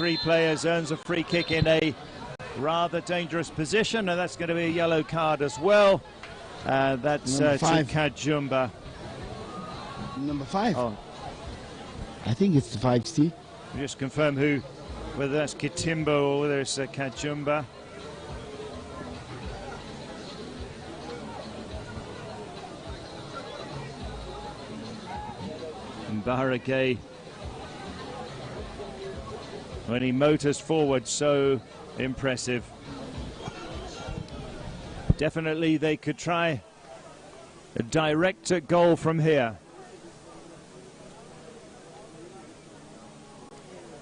three players earns a free kick in a rather dangerous position, and that's going to be a yellow card as well. That's to Kajumba. Number 5. Oh. I think it's the 5, Steve. Just confirm whether that's Kitimbo or whether it's Kajumba. And Baharagay, when he motors forward, so impressive. Definitely they could try a direct goal from here.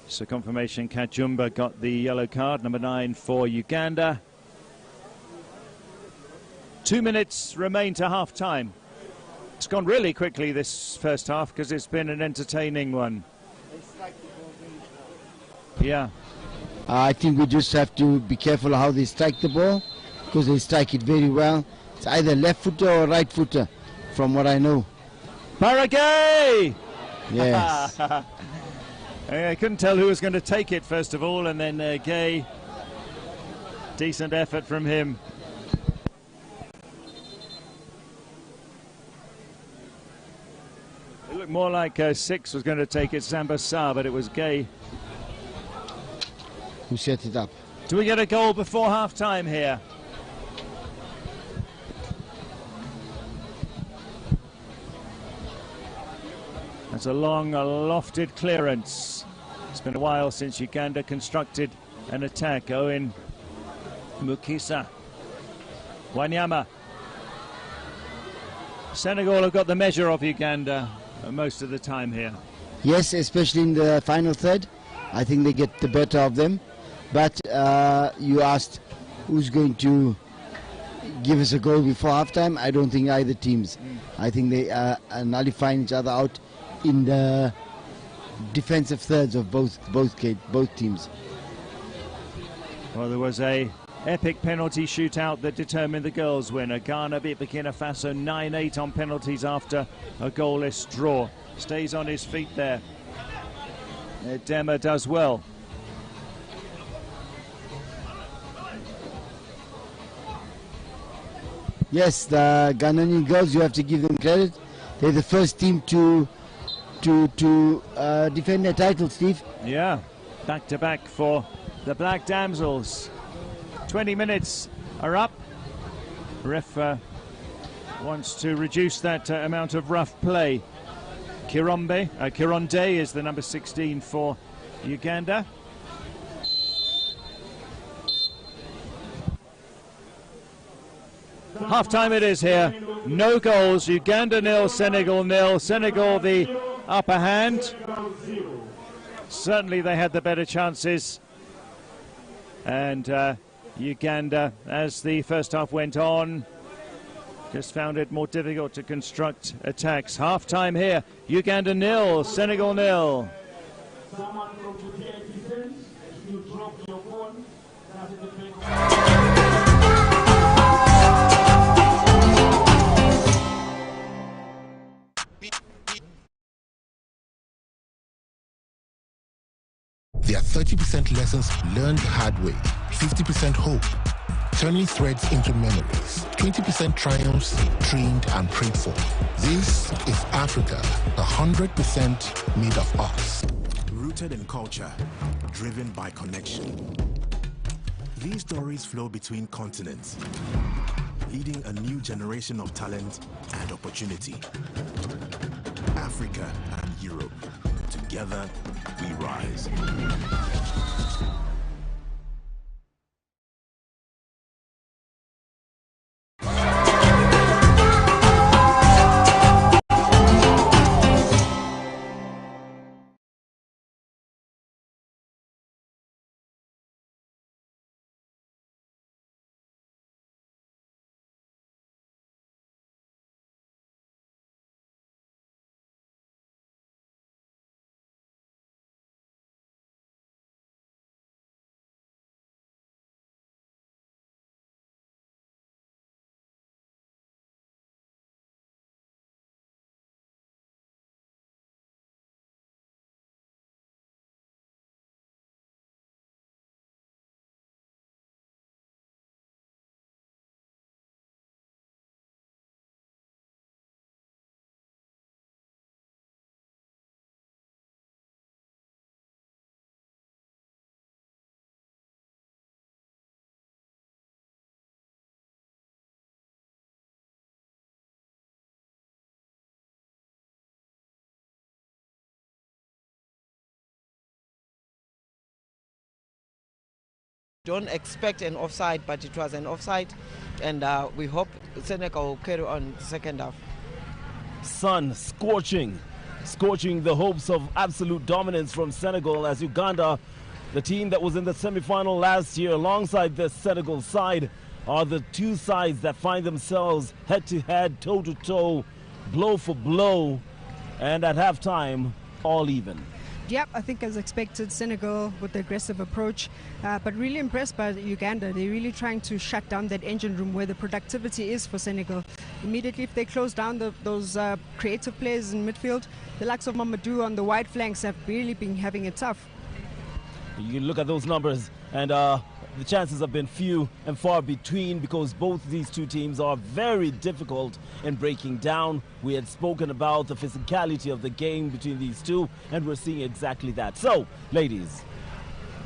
So confirmation, Kajumba got the yellow card, number 9 for Uganda. 2 minutes remain to half time. It's gone really quickly this first half because it's been an entertaining one. Yeah. I think we just have to be careful how they strike the ball, because they strike it very well. It's either left footer or right footer, from what I know. Baragay! Yes. I couldn't tell who was going to take it first of all, and then Gay. Decent effort from him. It looked more like 6 was going to take it, Sambasa, but it was Gay who set it up. Do we get a goal before half-time here? That's a long, lofted clearance. It's been a while since Uganda constructed an attack. Owen Mukisa. Wanyama. Senegal have got the measure of Uganda most of the time here. Yes, especially in the final third. I think they get the better of them. But you asked who's going to give us a goal before halftime. I don't think either teams. I think they are nullifying each other out in the defensive thirds of both teams. Well, there was a epic penalty shootout that determined the girls' winner. Ghana beat Burkina Faso 9-8 on penalties after a goalless draw. Stays on his feet there. Dema does well. Yes, the Ghanaian girls, you have to give them credit. They're the first team to defend their title, Steve. Yeah, back-to-back for the Black Damsels. 20 minutes are up. Ref wants to reduce that amount of rough play. Kironde is the number 16 for Uganda. Half-time it is here. No goals. Uganda 0, Senegal 0. Senegal the upper hand. Certainly they had the better chances. And Uganda, as the first half went on, just found it more difficult to construct attacks. Half-time here. Uganda 0, Senegal 0. There are 30% lessons learned the hard way, 50% hope, turning threads into memories, 20% triumphs dreamed and prayed for. This is Africa, 100% made of us. Rooted in culture, driven by connection. These stories flow between continents, leading a new generation of talent and opportunity. Africa and Europe, together we rise. Don't expect an offside, but it was an offside, and we hope Senegal will carry on the second half. Sun scorching the hopes of absolute dominance from Senegal, as Uganda, the team that was in the semi-final last year alongside the Senegal side, are the two sides that find themselves head-to-head, toe-to-toe, blow for blow, and at halftime, all even. Yep, I think as expected, Senegal with the aggressive approach, but really impressed by Uganda. They're really trying to shut down that engine room where the productivity is for Senegal. Immediately, if they close down those creative players in midfield, the likes of Mamadou on the wide flanks have really been having it tough. You look at those numbers, and the chances have been few and far between, because both these two teams are very difficult in breaking down. We had spoken about the physicality of the game between these two, and we're seeing exactly that. So, ladies,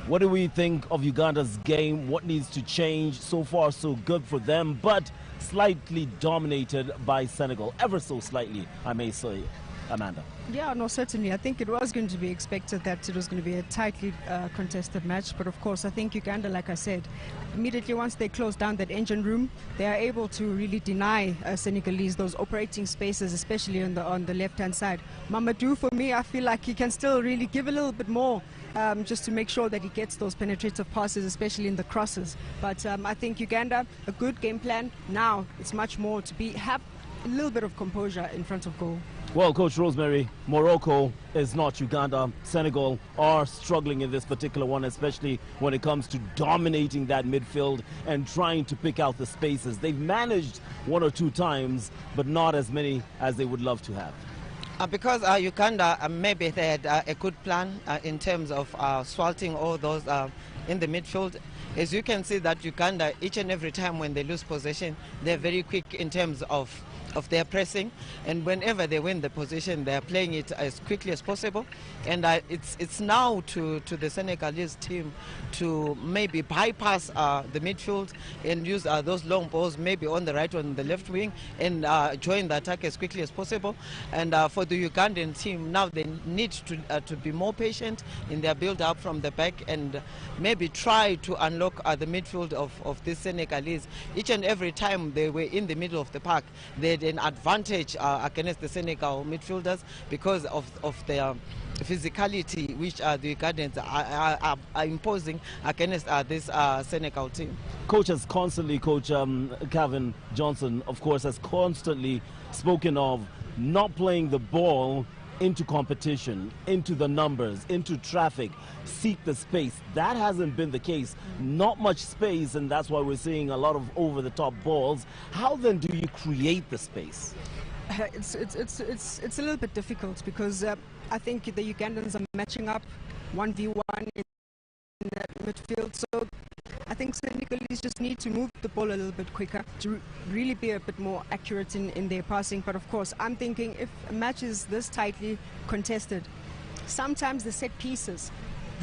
what do we think of Uganda's game? What needs to change? So far, so good for them, but slightly dominated by Senegal, ever so slightly, I may say. Amanda. Yeah, no, certainly. I think it was going to be expected that it was going to be a tightly contested match. But of course, I think Uganda, like I said, immediately once they close down that engine room, they are able to really deny Senegalese those operating spaces, especially on the left-hand side. Mamadou, for me, I feel like he can still really give a little bit more just to make sure that he gets those penetrative passes, especially in the crosses. But I think Uganda, a good game plan. Now it's much more to have a little bit of composure in front of goal. Well, Coach Rosemary, Morocco is not Uganda. Senegal are struggling in this particular one, especially when it comes to dominating that midfield and trying to pick out the spaces. They've managed one or two times, but not as many as they would love to have. Because Uganda, maybe they had a good plan in terms of swelting all those in the midfield. As you can see that Uganda, each and every time when they lose possession, they're very quick in terms of their pressing, and whenever they win the position, they are playing it as quickly as possible. And it's now to the Senegalese team to maybe bypass the midfield and use those long balls, maybe on the right or on the left wing, and join the attack as quickly as possible. And for the Ugandan team, now they need to be more patient in their build-up from the back, and maybe try to unlock the midfield of the Senegalese. Each and every time they were in the middle of the park, they had an advantage against the Senegal midfielders because of their physicality, which the Ugandans are imposing against this Senegal team. Coach has constantly, Coach Kevin Johnson, of course, has constantly spoken of not playing the ball into competition, into the numbers, into traffic, seek the space. That hasn't been the case. Not much space, and that's why we're seeing a lot of over-the-top balls. How then do you create the space? It's a little bit difficult because I think the Ugandans are matching up 1v1 in that midfield. So I think Senegalese just need to move the ball a little bit quicker to really be a bit more accurate in their passing. But of course, I'm thinking if a match is this tightly contested, sometimes the set pieces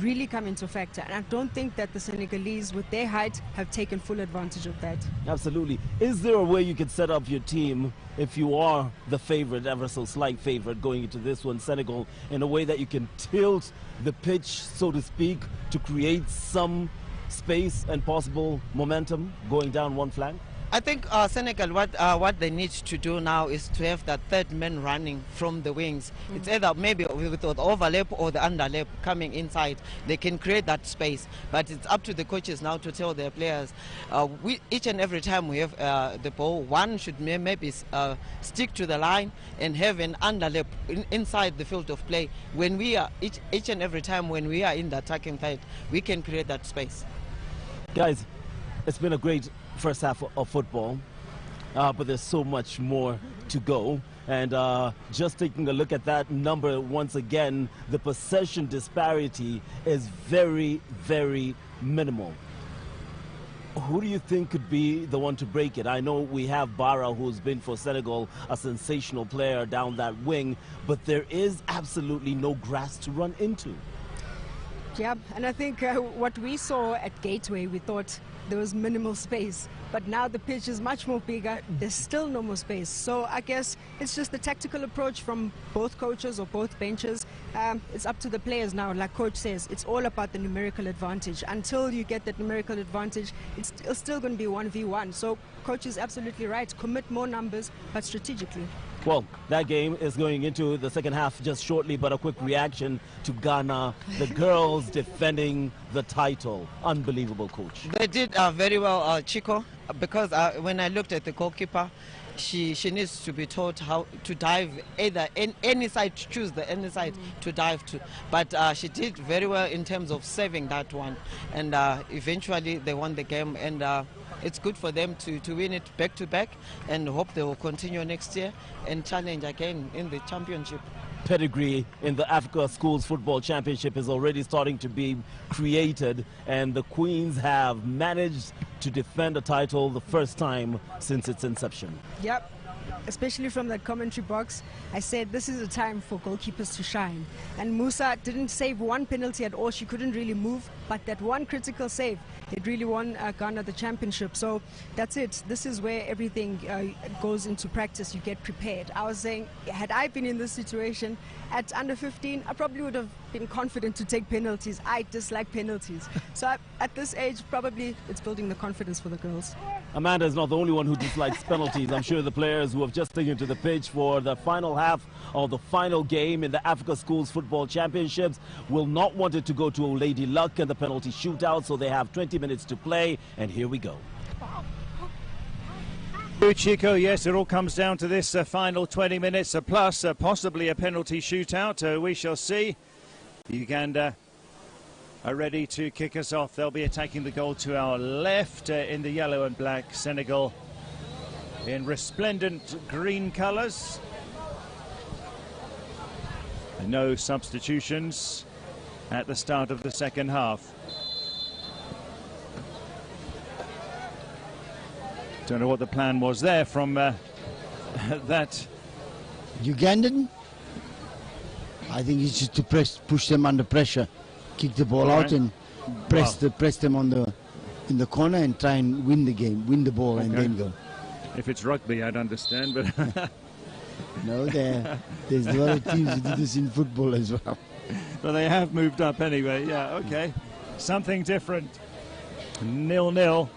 really come into factor. And I don't think that the Senegalese, with their height, have taken full advantage of that. Absolutely. Is there a way you could set up your team, if you are the favorite, ever so slight favorite going into this one, Senegal, in a way that you can tilt the pitch, so to speak, to create some space and possible momentum going down one flank? I think Senegal, what they need to do now is to have that third man running from the wings. It's either maybe with the overlap or the underlap coming inside. They can create that space, but it's up to the coaches now to tell their players. Each and every time we have the ball, one should maybe stick to the line and have an underlap inside the field of play. When we are each and every time when we are in the attacking side, we can create that space. Guys, it's been a great first half of football, but there's so much more to go. And just taking a look at that number once again, the possession disparity is very, very minimal. Who do you think could be the one to break it? I know we have Barra, who's been for Senegal a sensational player down that wing, but there is absolutely no grass to run into. Yeah, and I think what we saw at Gateway, we thought there was minimal space, but now the pitch is much more bigger. There's still no more space. So I guess it's just the tactical approach from both coaches or both benches. It's up to the players now. Like coach says, it's all about the numerical advantage. Until you get that numerical advantage, it's still going to be 1v1. So coach is absolutely right. Commit more numbers, but strategically. Well, that game is going into the second half just shortly, but a quick reaction to Ghana, the girls defending the title. Unbelievable, coach. They did very well, Chico, because when I looked at the goalkeeper, she needs to be taught how to dive either in any side, choose the any side to dive to. But she did very well in terms of saving that one, and eventually they won the game, and it's good for them to win it back to back, and hope they will continue next year and challenge again in the championship. Pedigree in the Africa Schools Football Championship is already starting to be created, and the Queens have managed to defend the title the first time since its inception. Yep. Especially from that commentary box, I said this is a time for goalkeepers to shine. And Musa didn't save one penalty at all. She couldn't really move, but that one critical save, it really won Ghana the championship. So that's it. This is where everything goes into practice. You get prepared. I was saying, had I been in this situation at under 15, I probably would have been confident to take penalties. I dislike penalties. So at this age, probably it's building the confidence for the girls. Amanda is not the only one who dislikes penalties. I'm sure the players who have just taken to the pitch for the final half of the final game in the Africa Schools Football Championships will not want it to go to Lady Luck and the penalty shootout, so they have 20 minutes to play, and here we go. Chico, yes, it all comes down to this final 20 minutes plus possibly a penalty shootout. We shall see. Uganda are ready to kick us off. They'll be attacking the goal to our left in the yellow and black. Senegal in resplendent green colours. No substitutions at the start of the second half. Don't know what the plan was there from that. Ugandan? I think it's just to push them under pressure, kick the ball out and press them in the corner and try and win the game, win the ball and then go. If it's rugby, I'd understand, but no, there's a lot of teams who do this in football as well. But they have moved up anyway. Yeah, okay, something different. 0-0.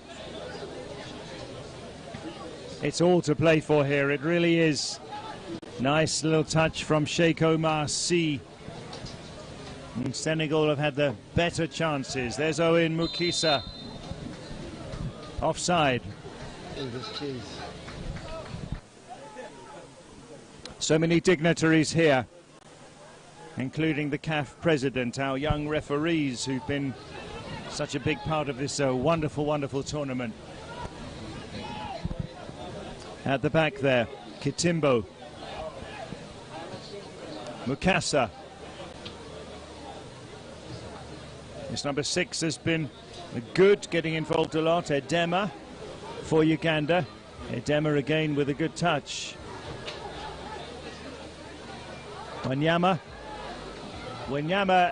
It's all to play for here. It really is. Nice little touch from Sheikh Omar Sy. And Senegal have had the better chances. There's Owen Mukisa. Offside. So many dignitaries here, including the CAF president, our young referees who've been such a big part of this wonderful, wonderful tournament. At the back there, Kitimbo. Mukasa. This number 6 has been good, getting involved a lot. Edema for Uganda. Edema again with a good touch. Wanyama. Wanyama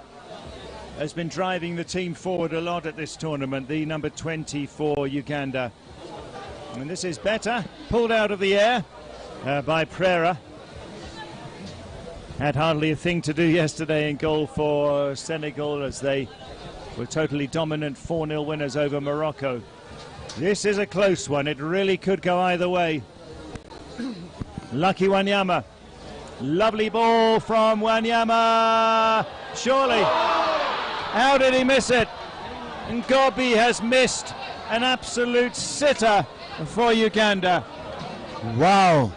has been driving the team forward a lot at this tournament, the number 20 for Uganda. And this is better, pulled out of the air by Prera. Had hardly a thing to do yesterday in goal for Senegal as they were totally dominant 4-0 winners over Morocco. This is a close one, it really could go either way. Lucky Wanyama. Lovely ball from Wanyama. Surely. How did he miss it? And Gobi has missed an absolute sitter for Uganda. Wow.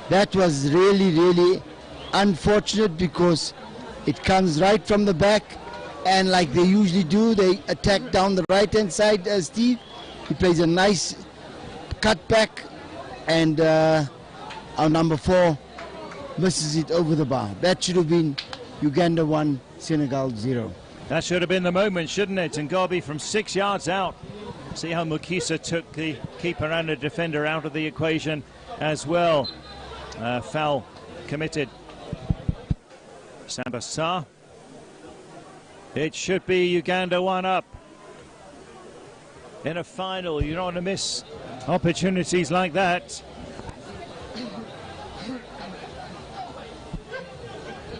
That was really, really unfortunate because it comes right from the back, and like they usually do, they attack down the right-hand side. Steve, he plays a nice cut back, and our number 4 misses it over the bar. That should have been Uganda 1, Senegal 0. That should have been the moment, shouldn't it? And Gobi from 6 yards out. See how Mukisa took the keeper and the defender out of the equation as well. Foul committed. Samba Sarr. It should be Uganda 1 up. In a final, you don't want to miss opportunities like that.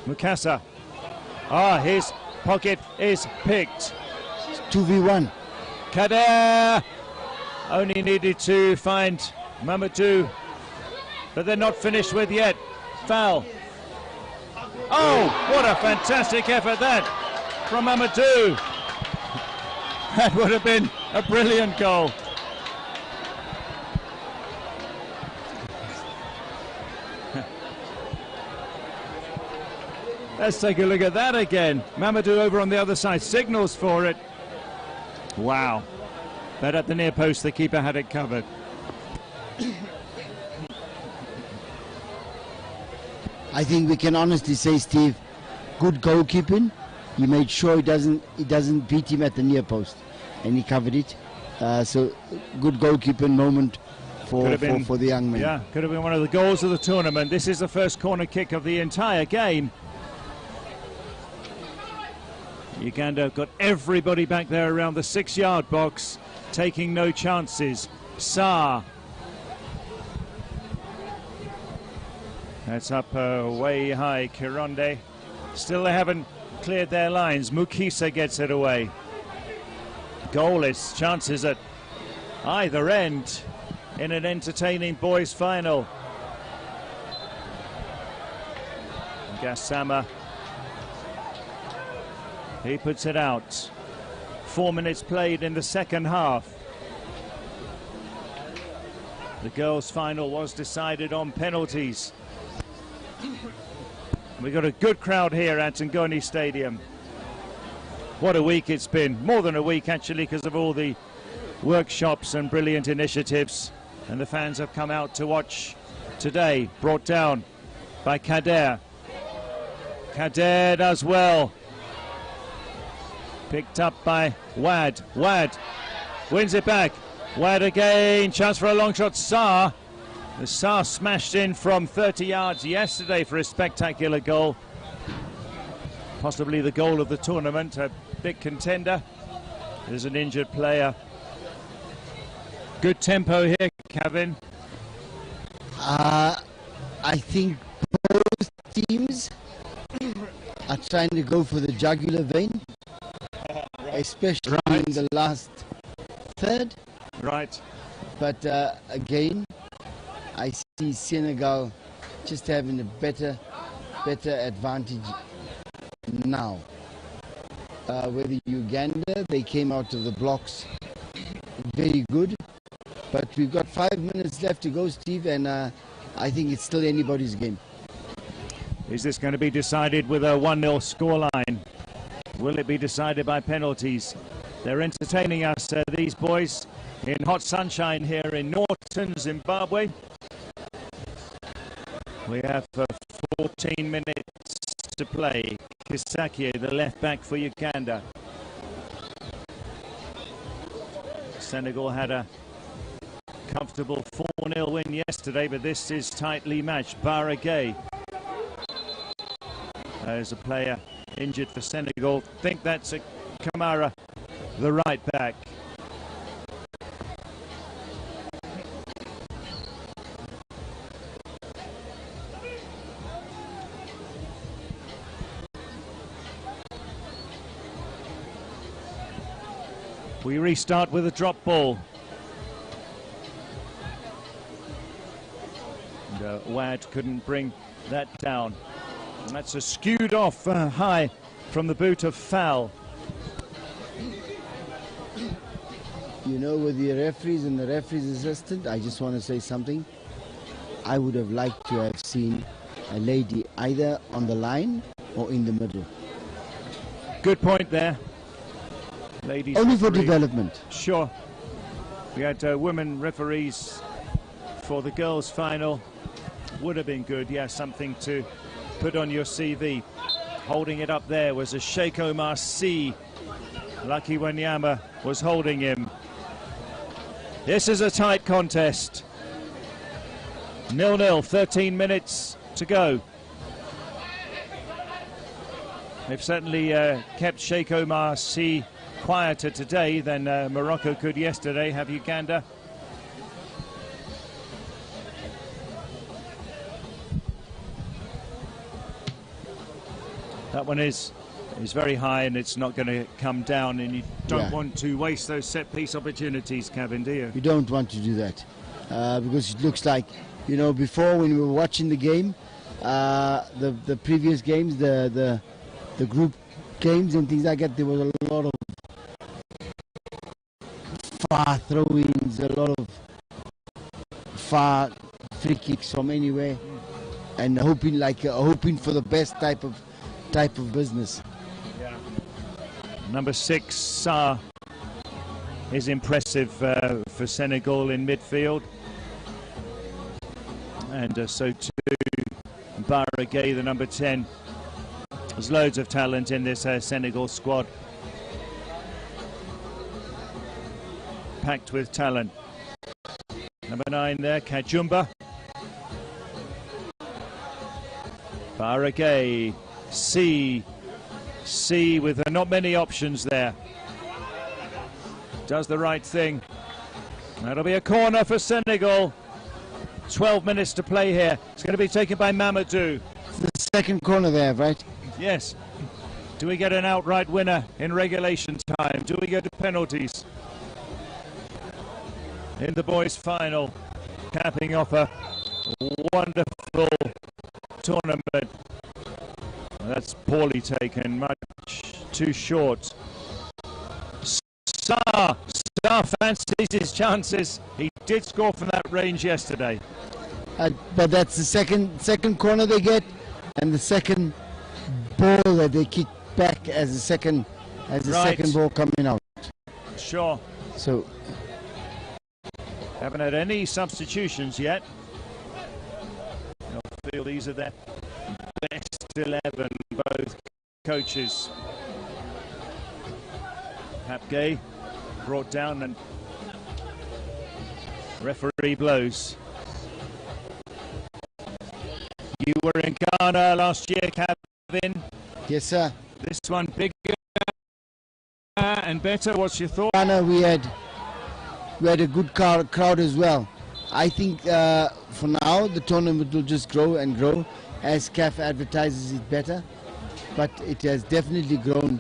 Mukasa. His pocket is picked. 2v1. Kader only needed to find Mamadou, but they're not finished with yet. Foul. Oh, what a fantastic effort that from Mamadou. That would have been a brilliant goal. Let's take a look at that again. Mamadou over on the other side, signals for it. Wow. But at the near post, the keeper had it covered. I think we can honestly say, Steve, good goalkeeping. He made sure he doesn't beat him at the near post, and he covered it. So good goalkeeping moment for the young man. Yeah, could have been one of the goals of the tournament. This is the first corner kick of the entire game. Uganda got everybody back there around the 6-yard box, taking no chances. Saar. That's up way high. Kironde. Still they haven't cleared their lines. Mukisa gets it away. Goalless. Chances at either end in an entertaining boys final. Gassama. He puts it out. 4 minutes played in the second half. The girls' final was decided on penalties. We've got a good crowd here at Ngoni Stadium. What a week it's been. More than a week, actually, because of all the workshops and brilliant initiatives. And the fans have come out to watch today. Brought down by Kader. Kader does well. Picked up by Wad. Wad wins it back. Wad again. Chance for a long shot. Saar. The Saar smashed in from 30 yards yesterday for a spectacular goal. Possibly the goal of the tournament. A big contender. There's an injured player. Good tempo here, Kevin. I think both teams are trying to go for the jugular vein. Especially in the last third. Right. But again, I see Senegal just having a better advantage now. With Uganda, they came out of the blocks very good. But we've got 5 minutes left to go, Steve, and I think it's still anybody's game. Is this going to be decided with a 1-0 scoreline? Will it be decided by penalties? They're entertaining us, these boys, in hot sunshine here in Norton, Zimbabwe. We have 14 minutes to play. Kisaki, the left back for Uganda. Senegal had a comfortable 4-0 win yesterday, but this is tightly matched. Baragay. There's a player injured for Senegal. Think that's a Kamara, the right back. We restart with a drop ball. And, Wad couldn't bring that down. And that's a skewed off high from the boot of Foul. You know, with the referees and the referee's assistant, I just want to say something. I would have liked to have seen a lady either on the line or in the middle. Good point there. Ladies only for referee. Development. Sure. We had women referees for the girls' final. Would have been good, yeah, something to put on your CV. Holding it up there was a Sheikh Omar C. Lucky Wanyama was holding him. This is a tight contest. 0-0, 13 minutes to go. They've certainly kept Sheikh Omar Sy quieter today than Morocco could yesterday. Have Uganda? That one is very high, and it's not going to come down, and you don't want to waste those set-piece opportunities, Kevin, do you? You don't want to do that because it looks like, you know, before when we were watching the game, the previous games, the group games and things like that, there was a lot of far throw-ins, a lot of far free kicks from anywhere, and hoping for the best type of business. Yeah. Number 6, Sarr, is impressive for Senegal in midfield, and so too Baragay, the number 10. There's loads of talent in this Senegal squad, packed with talent. Number 9 there, Kajumba. Baragay. C with not many options there. Does the right thing. That'll be a corner for Senegal. 12 minutes to play here. It's going to be taken by Mamadou. The second corner there, right? Yes. Do we get an outright winner in regulation time? Do we go to penalties? In the boys' final, capping off a wonderful tournament. That's poorly taken, much too short. Sarr fancies his chances. He did score from that range yesterday. But that's the second corner they get, and the second ball that they kick back as the second ball coming out. Sure. So haven't had any substitutions yet. I feel these are their best 11, both coaches. Hapgay brought down, and referee blows. You were in Ghana last year, Kevin. Yes, sir. This one bigger and better. What's your thought? Ghana, we had a good crowd as well. I think for now the tournament will just grow and grow as CAF advertises it better, but it has definitely grown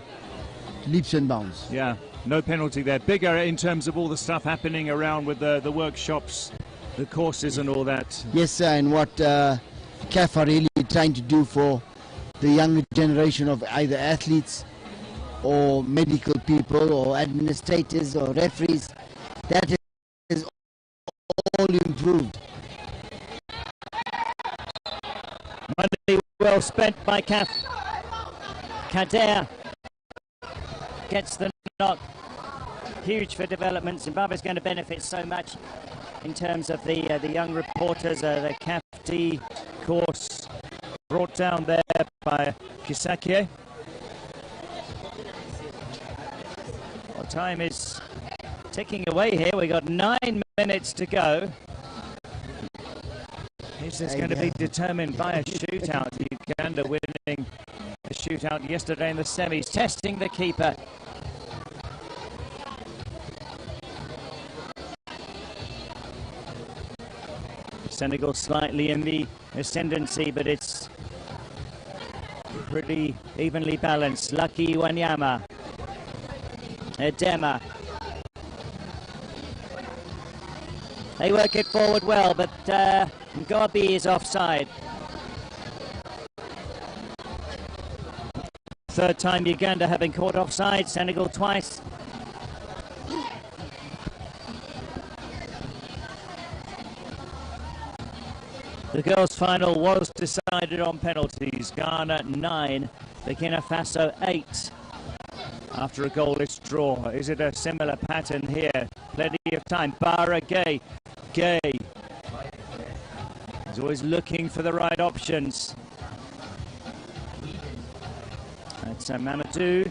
leaps and bounds. Yeah, no penalty there. Bigger in terms of all the stuff happening around with the workshops, the courses and all that. Yes, sir, and what CAF are really trying to do for the younger generation of either athletes or medical people or administrators or referees, that is all improved. Money well spent by CAF. Kader gets the knock. Huge for development. Zimbabwe's going to benefit so much in terms of the young reporters. The CAF D course brought down there by Kisake. Well, time is ticking away here. We've got 9 minutes to go. Is this going to be determined by a shootout? Uganda winning the shootout yesterday in the semis, testing the keeper. Senegal slightly in the ascendancy, but it's pretty evenly balanced. Lucky Wanyama. Edema. They work it forward well, but Ngobi is offside. Third time Uganda have been caught offside, Senegal twice. The girls' final was decided on penalties. Ghana 9, Burkina Faso 8. After a goalless draw. Is it a similar pattern here? Plenty of time. Baragay. Gay. He's always looking for the right options. That's Mamadou.